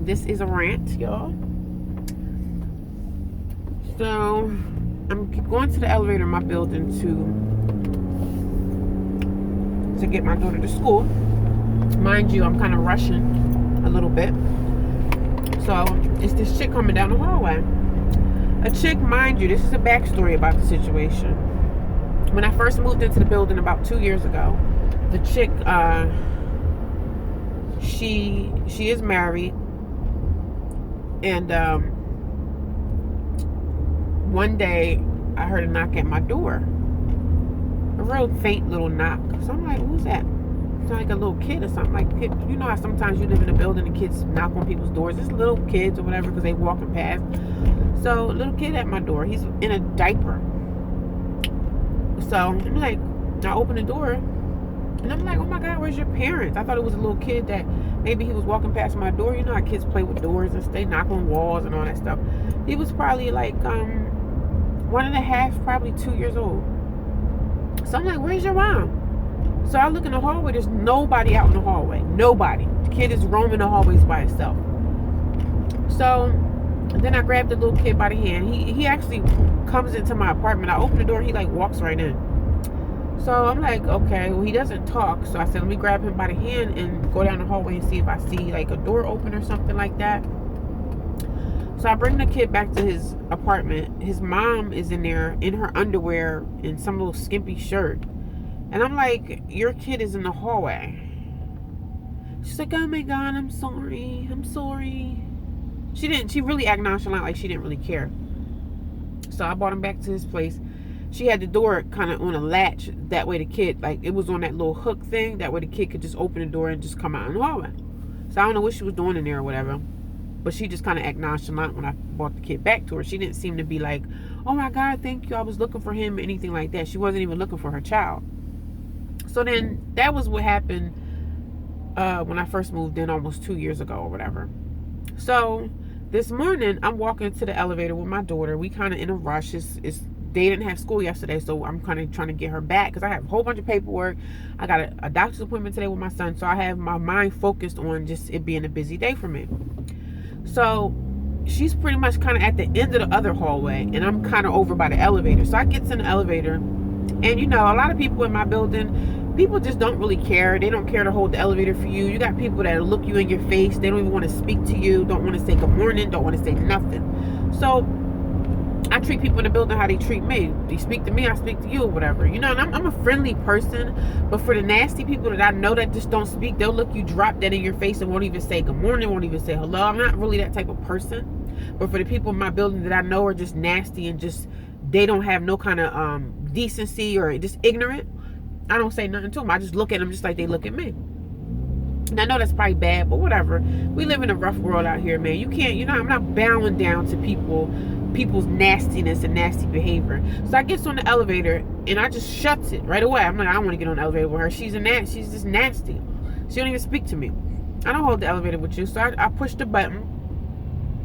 This is a rant, y'all. So I'm going to the elevator in my building to get my daughter to school. Mind you, I'm kind of rushing a little bit. So it's this chick coming down the hallway. A chick, mind you, this is a backstory about the situation. When I first moved into the building about 2 years ago, the chick, she is married, and one day I heard a knock at my door, a real faint little knock. So I'm like, who's that? It's like a little kid or something. Like, you know how sometimes you live in a building and kids knock on people's doors. It's little kids or whatever because they walking past. So a little kid at my door. He's in a diaper. So I'm like, I open the door and I'm like, oh my God, where's your parents? I thought it was a little kid that maybe he was walking past my door. You know how kids play with doors and they knock on walls and all that stuff. He was probably like 1.5, probably 2 years old. So I'm like, where's your mom? So I look in the hallway. There's nobody out in the hallway. Nobody. The kid is roaming the hallways by himself. So then I grabbed the little kid by the hand. He actually comes into my apartment. I open the door. He like walks right in. So I'm like, okay, well, he doesn't talk. So I said, let me grab him by the hand and go down the hallway and see if I see like a door open or something like that. So I bring the kid back to his apartment. His mom is in there in her underwear and some little skimpy shirt. And I'm like, your kid is in the hallway. She's like, oh my God, I'm sorry. She really acted nonchalant, like she didn't really care. So I brought him back to his place. She had the door kind of on a latch. That way the kid, like it was on that little hook thing. That way the kid could just open the door and just come out in the hallway. So I don't know what she was doing in there or whatever. But she just kind of acted nonchalant when I brought the kid back to her. She didn't seem to be like, oh my God, thank you, I was looking for him, or anything like that. She wasn't even looking for her child. So then that was what happened when I first moved in almost 2 years ago or whatever. So this morning I'm walking to the elevator with my daughter. We kind of in a rush. They didn't have school yesterday, so I'm kind of trying to get her back because I have a whole bunch of paperwork. I got a doctor's appointment today with my son, so I have my mind focused on just it being a busy day for me. So she's pretty much kind of at the end of the other hallway, and I'm kind of over by the elevator. So I get in the elevator, and you know, a lot of people in my building, people just don't really care. They don't care to hold the elevator for you. You got people that look you in your face. They don't even want to speak to you. Don't want to say good morning. Don't want to say nothing. So I treat people in the building how they treat me. You speak to me, I speak to you, or whatever. You know, and I'm a friendly person. But for the nasty people that I know that just don't speak, they'll look you drop dead in your face and won't even say good morning, won't even say hello. I'm not really that type of person. But for the people in my building that I know are just nasty and just, they don't have no kind of decency or just ignorant, I don't say nothing to them. I just look at them just like they look at me. And I know that's probably bad, but whatever. We live in a rough world out here, man. You can't, you know, I'm not bowing down to people's nastiness and nasty behavior. So I get on the elevator and I just shuts it right away. I'm like, I don't want to get on the elevator with her. She's just nasty. She don't even speak to me. I don't hold the elevator with you. So I pushed the button,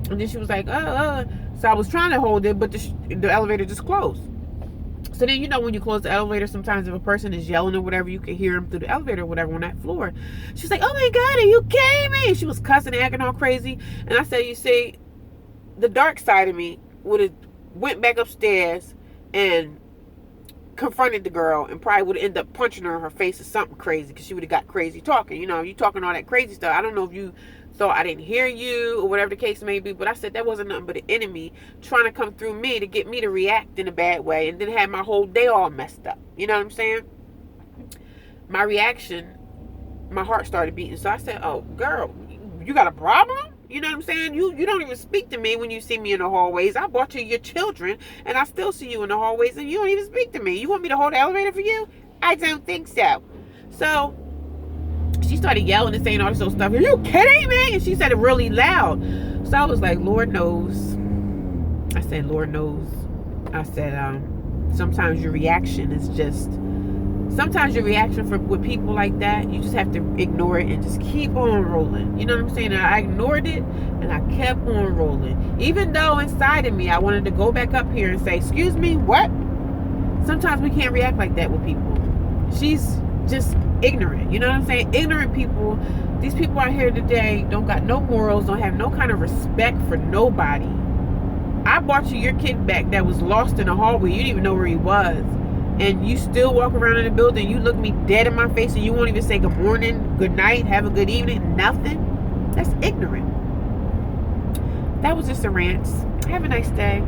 and then she was like, So I was trying to hold it, but the elevator just closed. So then, you know, when you close the elevator, sometimes if a person is yelling or whatever, you can hear them through the elevator or whatever on that floor. She's like, oh my God, are you kidding me? She was cussing and acting all crazy. And I said, you see, the dark side of me would have went back upstairs and confronted the girl and probably would have ended up punching her in her face or something crazy, because she would have got crazy talking. You know, you talking all that crazy stuff. I don't know if you thought I didn't hear you or whatever the case may be, but I said that wasn't nothing but an enemy trying to come through me to get me to react in a bad way and then have my whole day all messed up. You know what I'm saying? My reaction, my heart started beating. So I said, oh, girl, you got a problem? You know what I'm saying? You don't even speak to me when you see me in the hallways. I brought you your children, and I still see you in the hallways, and you don't even speak to me. You want me to hold the elevator for you? I don't think so. So she started yelling and saying all this old stuff. Are you kidding me? And she said it really loud. So I was like, Lord knows. I said, Lord knows. I said, sometimes your reaction is just... Sometimes your reaction with people like that, you just have to ignore it and just keep on rolling. You know what I'm saying? And I ignored it and I kept on rolling. Even though inside of me, I wanted to go back up here and say, excuse me, what? Sometimes we can't react like that with people. She's just ignorant. You know what I'm saying? Ignorant people. These people out here today don't got no morals, don't have no kind of respect for nobody. I brought you your kid back that was lost in the hallway. You didn't even know where he was. And you still walk around in the building. You look me dead in my face and you won't even say good morning, good night, have a good evening. Nothing. That's ignorant. That was just a rant. Have a nice day.